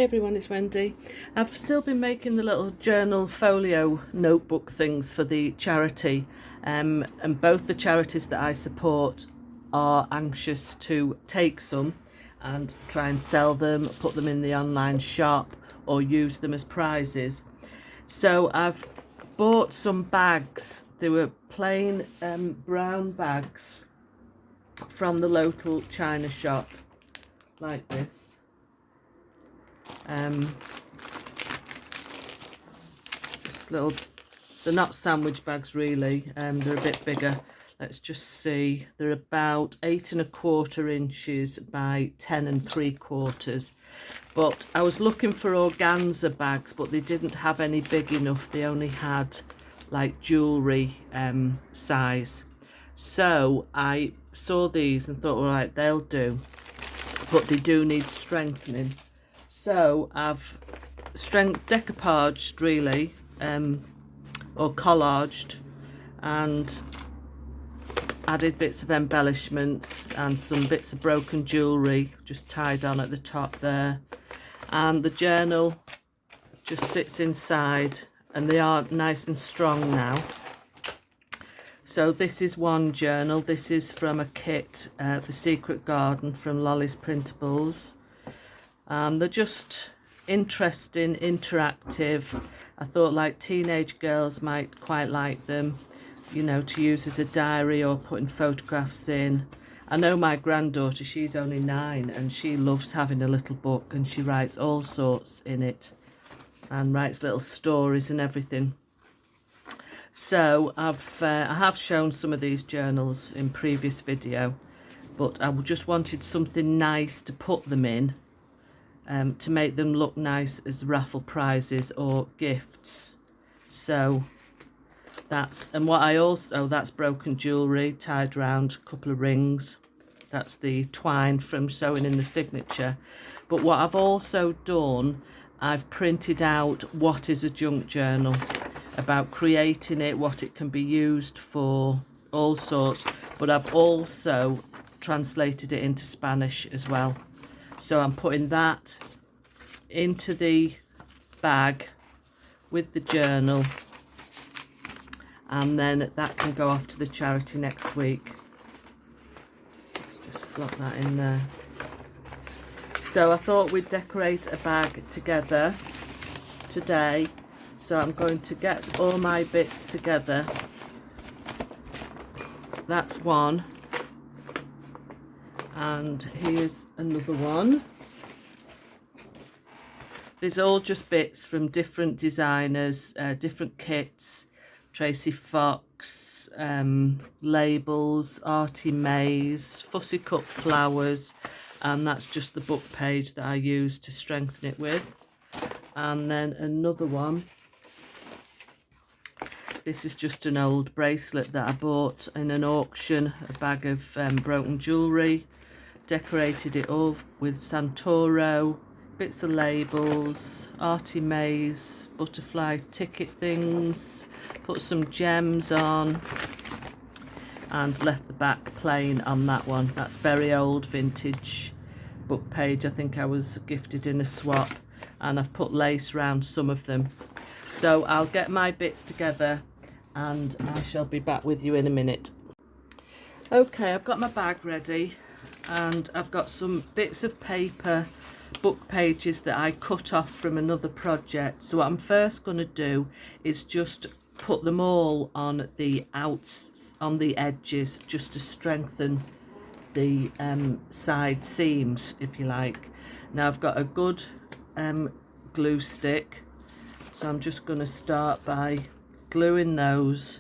everyone, it's Wendy. I've still been making the little journal folio notebook things for the charity, and both the charities that I support are anxious to take some and try and sell them, put them in the online shop or use them as prizes. So I've bought some bags. They were plain brown bags from the local china shop, like this. Just little, they're not sandwich bags really, they're a bit bigger. Let's just see, they're about 8¼ inches by 10¾ but I was looking for organza bags, but they didn't have any big enough. They only had like jewellery size. So I saw these and thought, all right, they'll do, but they do need strengthening. So I've decoupaged really, or collaged, and added bits of embellishments and some bits of broken jewellery just tied on at the top there. And the journal just sits inside, and they are nice and strong now. So this is one journal. This is from a kit, The Secret Garden, from Lolly's Printables. They're just interesting, interactive. I thought like teenage girls might quite like them, you know, to use as a diary or putting photographs in. I know my granddaughter, she's only 9, and she loves having a little book, and she writes all sorts in it and writes little stories and everything. So I have shown some of these journals in previous video, but I just wanted something nice to put them in, to make them look nice as raffle prizes or gifts. So that's, and what I also, that's broken jewellery tied around a couple of rings. That's the twine from sewing in the signature. But what I've also done, I've printed out what is a junk journal, about creating it, what it can be used for, all sorts. But I've also translated it into Spanish as well. So I'm putting that into the bag with the journal, and then that can go off to the charity next week. Let's just slot that in there. So I thought we'd decorate a bag together today. So I'm going to get all my bits together. That's one. And here's another one. These are all just bits from different designers, different kits. Tracy Fox, labels, Artie Mays, Fussy Cut Flowers, and that's just the book page that I used to strengthen it with. And then another one. This is just an old bracelet that I bought in an auction, a bag of broken jewellery. Decorated it all with Santoro, bits of labels, Artie Mays, butterfly ticket things, put some gems on, and left the back plain on that one. That's very old vintage book page. I think I was gifted in a swap, and I've put lace around some of them. So I'll get my bits together and I shall be back with you in a minute. Okay, I've got my bag ready, and I've got some bits of paper, book pages that I cut off from another project. So what I'm first going to do is just put them all on the on the edges, just to strengthen the side seams, if you like. Now I've got a good glue stick, so I'm just going to start by gluing those.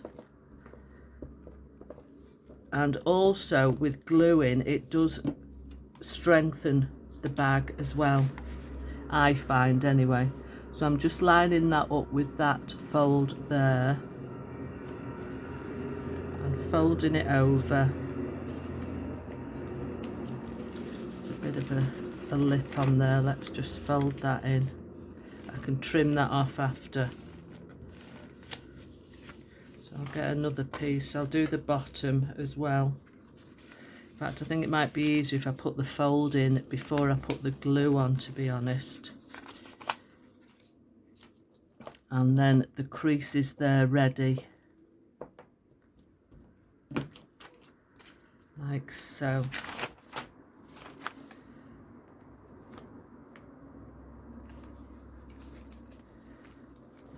And also with gluing, it does strengthen the bag as well, I find anyway. So I'm just lining that up with that fold there and folding it over. There's a bit of a lip on there. Let's just fold that in. I can trim that off after. So I'll get another piece. I'll do the bottom as well. In fact, I think it might be easier if I put the fold in before I put the glue on, to be honest. and then the creases there ready, like so.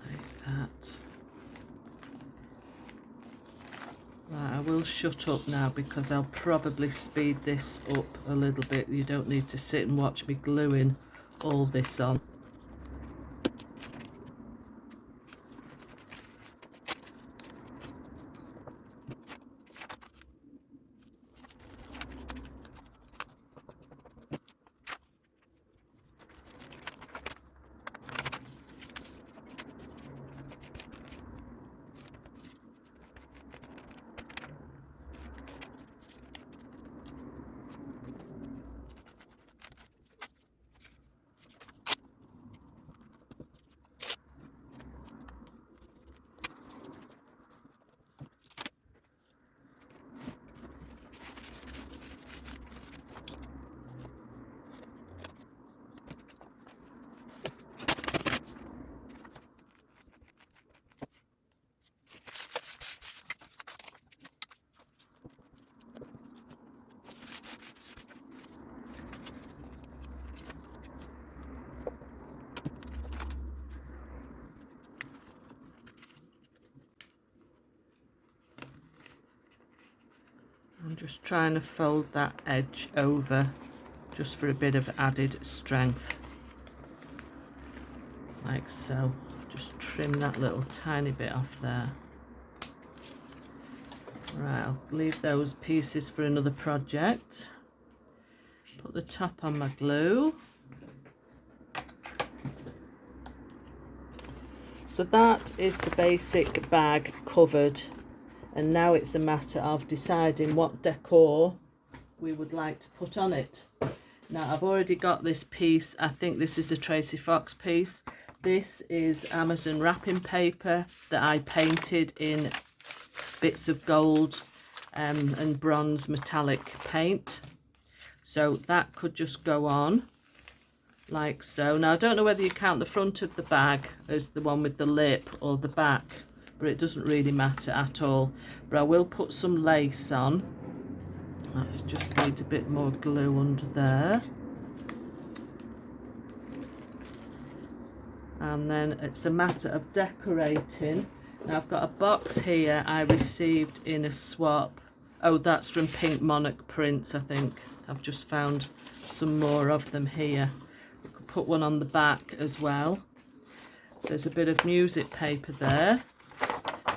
Like that. Right, I will shut up now because I'll probably speed this up a little bit. You don't need to sit and watch me gluing all this on. I'm just trying to fold that edge over just for a bit of added strength, like so. Just trim that little tiny bit off there. Right, I'll leave those pieces for another project. Put the top on my glue. So that is the basic bag covered, and now it's a matter of deciding what decor we would like to put on it. Now I've already got this piece. I think this is a Tracy Fox piece. This is Amazon wrapping paper that I painted in bits of gold and bronze metallic paint. So that could just go on like so. Now I don't know whether you count the front of the bag as the one with the lip or the back, but it doesn't really matter at all. But I will put some lace on. Let's just need a bit more glue under there. And then it's a matter of decorating. Now I've got a box here I received in a swap. Oh, that's from Pink Monarch Prints, I think. I've just found some more of them here. We could put one on the back as well. There's a bit of music paper there.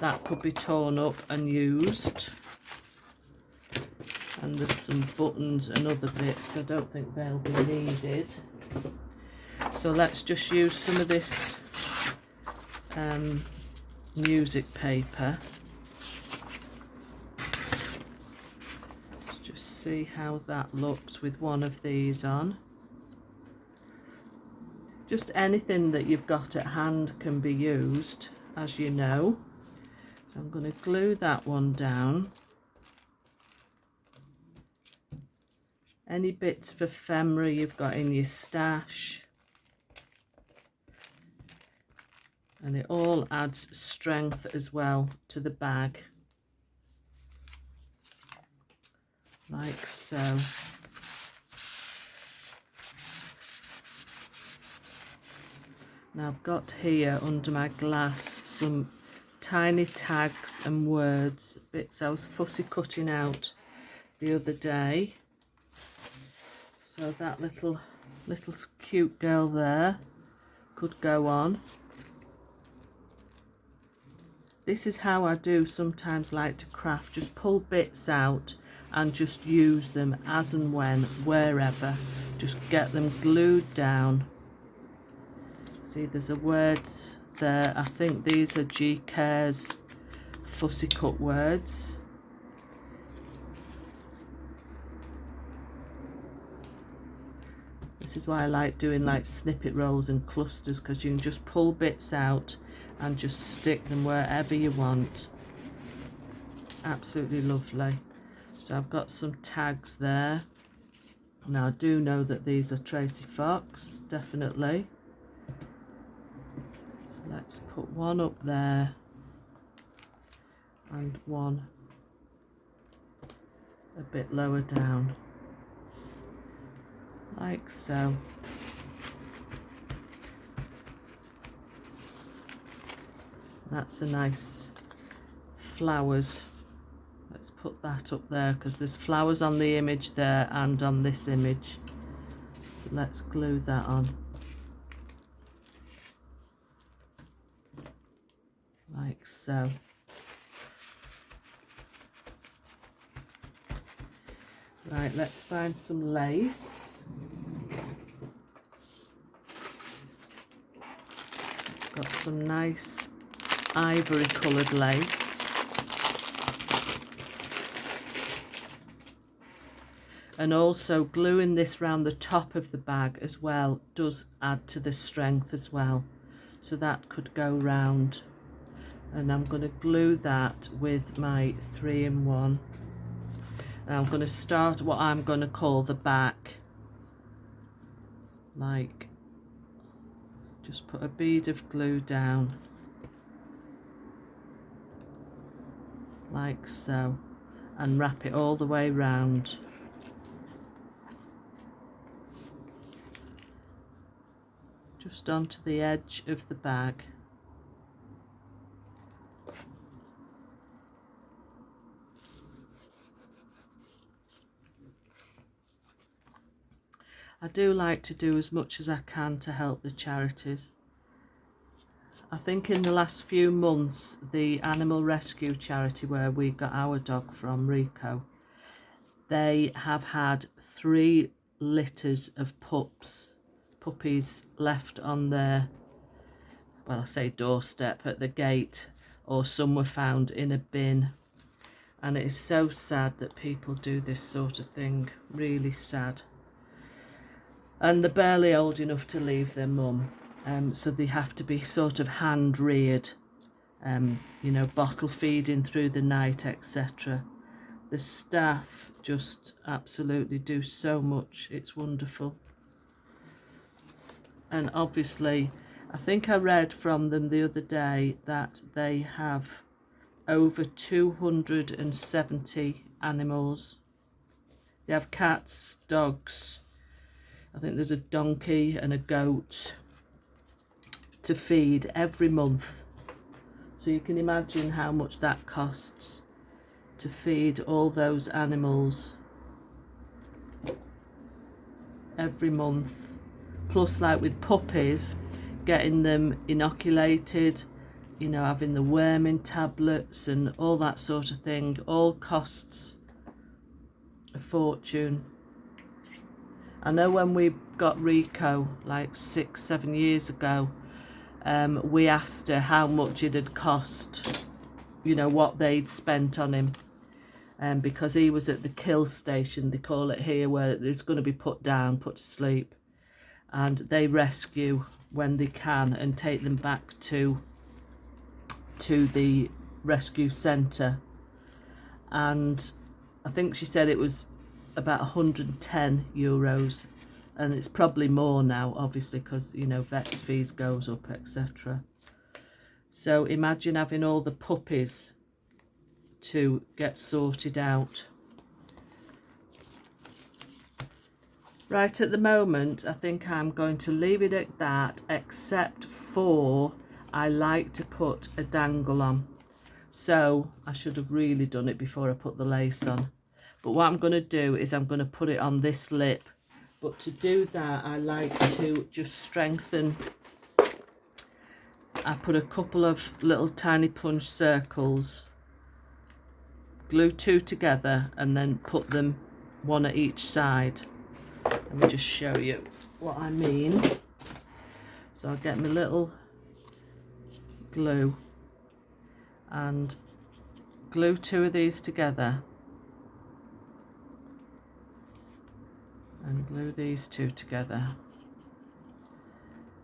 That could be torn up and used. And there's some buttons and other bits. I don't think they'll be needed. So let's just use some of this music paper. Let's just see how that looks with one of these on. Just anything that you've got at hand can be used, as you know. So I'm going to glue that one down. Any bits of ephemera you've got in your stash. And it all adds strength as well to the bag, like so. Now I've got here under my glass some tiny tags and words, bits I was fussy cutting out the other day. So that little cute girl there could go on. This is how I do sometimes like to craft, just pull bits out and just use them as and when, wherever. Just get them glued down. See, there's a word there. I think these are G. Care's fussy cut words. This is why I like doing like snippet rolls and clusters, because you can just pull bits out and just stick them wherever you want. Absolutely lovely. So I've got some tags there. Now I do know that these are Tracy Fox, definitely. So Let's put one up there and one a bit lower down, like so. That's a nice flowers. Let's put that up there because there's flowers on the image there and on this image. So let's glue that on. Like so. Right, let's find some lace. Got some nice ivory coloured lace. And also gluing this round the top of the bag as well does add to the strength as well. So that could go round. And I'm going to glue that with my 3-in-1. And I'm going to start what I'm going to call the back. Like, just put a bead of glue down. Like so. And wrap it all the way round. Just onto the edge of the bag. I do like to do as much as I can to help the charities. I think in the last few months, the animal rescue charity where we got our dog from, Rico, they have had 3 litters of puppies left on their, well, I say doorstep, at the gate, or some were found in a bin. And it is so sad that people do this sort of thing, really sad. And they're barely old enough to leave their mum, so they have to be sort of hand reared, you know, bottle feeding through the night, etc. The staff just absolutely do so much. It's wonderful. And obviously, I think I read from them the other day that they have over 270 animals. They have cats, dogs, I think there's a donkey and a goat to feed every month. So you can imagine how much that costs to feed all those animals every month. Plus, like with puppies, getting them inoculated, you know, having the worming tablets and all that sort of thing, all costs a fortune. I know when we got Rico like 6-7 years ago, we asked her how much it had cost, you know, what they'd spent on him, because he was at the kill station, they call it here, where he's going to be put down, put to sleep, and they rescue when they can and take them back to the rescue centre. And I think she said it was about €110, and it's probably more now, obviously, because, you know, vet's fees goes up, etc. So imagine having all the puppies to get sorted out. Right, at the moment, I think I'm going to leave it at that, except for I like to put a dangle on. So I should have really done it before I put the lace on. But what I'm going to do is I'm going to put it on this lip. But to do that, I like to just strengthen. I put a couple of little tiny punch circles, glue 2 together, and then put them 1 at each side. Let me just show you what I mean. So I'll get my little glue and glue 2 of these together. And glue these 2 together.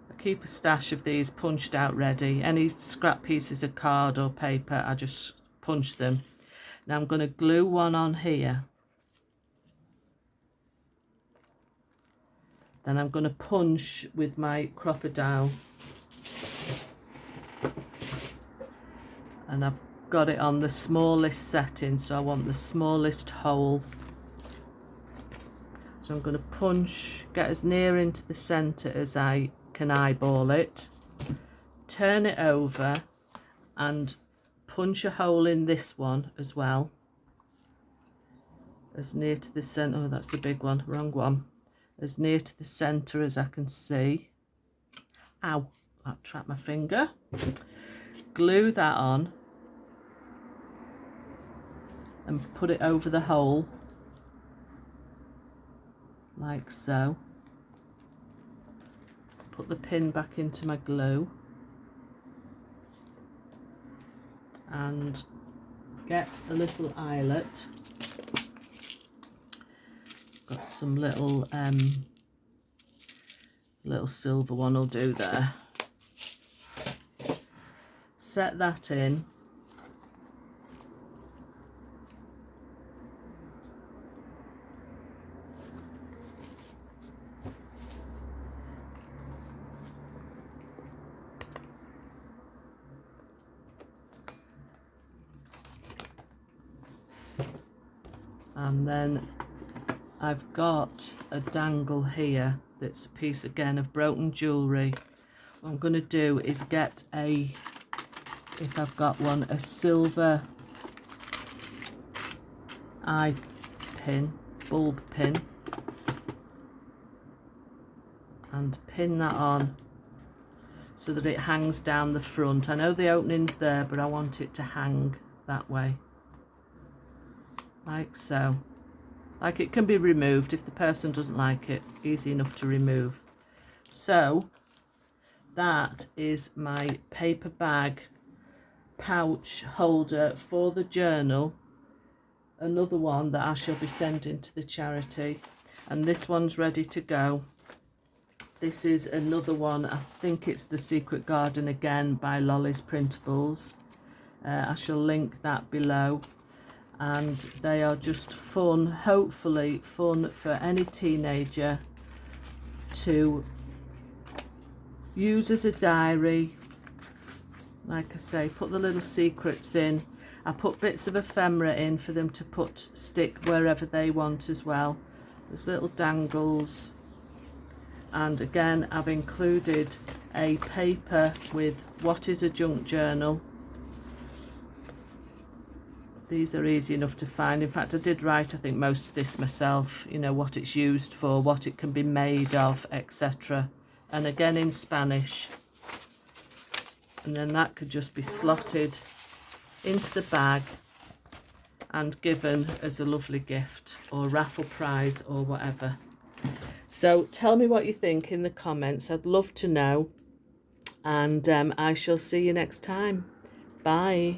I keep a stash of these punched out ready. Any scrap pieces of card or paper, I just punch them. Now I'm going to glue 1 on here. Then I'm going to punch with my crocodile and I've got it on the smallest setting, so I want the smallest hole. So I'm going to punch, get as near into the centre as I can eyeball it, turn it over and punch a hole in this one as well, as near to the centre. Oh, that's the big one, wrong one. As near to the centre as I can see. Ow, that trapped my finger. Glue that on and put it over the hole like so. Put the pin back into my glue and get a little eyelet. Got some little silver one will do there. Set that in. And then I've got a dangle here that's a piece again of broken jewellery. What I'm going to do is get a, if I've got one, a silver eye pin, bulb pin, and pin that on so that it hangs down the front. I know the opening's there, but I want it to hang that way, like so. Like, it can be removed if the person doesn't like it, easy enough to remove. So that is my paper bag pouch holder for the journal, another one that I shall be sending to the charity, and this one's ready to go. This is another one, I think it's The Secret Garden again by Lolly's Printables. I shall link that below. And they are just fun, hopefully fun for any teenager to use as a diary. Like I say, put the little secrets in. I put bits of ephemera in for them to stick wherever they want as well. There's little dangles. And again, I've included a paper with what is a junk journal. These are easy enough to find. In fact, I did write, I think, most of this myself, you know, what it's used for, what it can be made of, etc. And again in Spanish. And then that could just be slotted into the bag and given as a lovely gift or raffle prize or whatever. So tell me what you think in the comments. I'd love to know. And I shall see you next time. Bye.